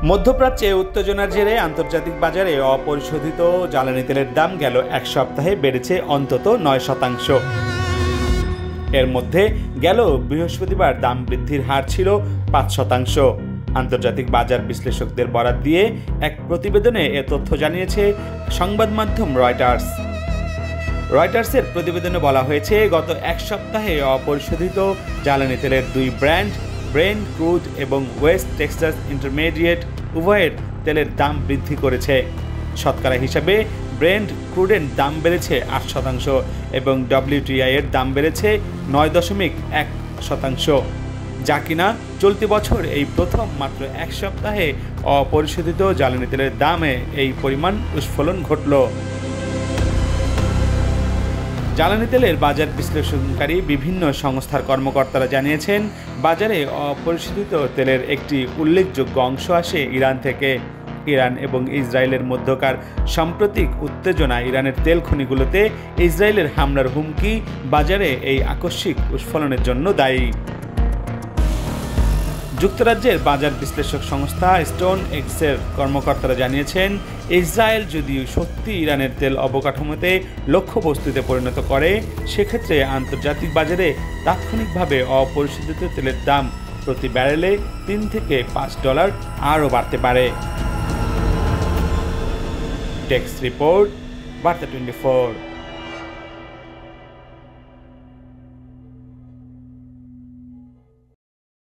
মধ্যপ্রাচ্যে উত্তেজনার জেরে আন্তর্জাতিক বাজারে অপরিশোধিত জ্বালানি তেলের দাম গেল এক সপ্তাহে বেড়েছে অন্তত 9%। এর মধ্যে গেল বৃহস্পতিবার দাম বৃদ্ধির হার ছিল 5%। আন্তর্জাতিক বাজার বিশ্লেষকদের বরাত দিয়ে এক প্রতিবেদনে এ তথ্য জানিয়েছে সংবাদ মাধ্যম রয়টার্স। রয়টার্সের প্রতিবেদনে বলা হয়েছে, গত এক সপ্তাহে অপরিশোধিত জ্বালানি তেলের দুই ব্র্যান্ড ব্রেন্ট ক্রুড এবং ওয়েস্ট টেক্সাস ইন্টারমিডিয়েট উভয়ের তেলের দাম বৃদ্ধি করেছে। শতকরা হিসাবে ব্রেন্ট ক্রুডের দাম বেড়েছে 8% এবং WTI এর দাম বেড়েছে 9.1%, যা কিনা চলতি বছর এই প্রথম মাত্র এক সপ্তাহে অপরিশোধিত জ্বালানি তেলের দামে এই পরিমাণ উৎস্ফোলন ঘটল। জ্বালানি তেলের বাজার বিশ্লেষণকারী বিভিন্ন সংস্থার কর্মকর্তারা জানিয়েছেন, বাজারে অপরিশোধিত তেলের একটি উল্লেখযোগ্য অংশ আসে ইরান থেকে। ইরান এবং ইসরায়েলের মধ্যকার সাম্প্রতিক উত্তেজনা, ইরানের তেল খনিগুলোতে ইসরায়েলের হামলার হুমকি বাজারে এই আকস্মিক উৎস্ফোলনের জন্য দায়ী। যুক্তরাজ্যের বাজার বিশ্লেষক সংস্থা স্টোন এক্সের কর্মকর্তারা জানিয়েছেন, ইসরায়েল যদি সত্যি ইরানের তেল অবকাঠামোতে লক্ষ্যবস্তুতে পরিণত করে, সেক্ষেত্রে আন্তর্জাতিক বাজারে তাৎক্ষণিকভাবে অপরিশোধিত তেলের দাম প্রতি ব্যারেলে $3 থেকে $5 আরও বাড়তে পারে। ডেস্ক রিপোর্ট, বার্তা 24।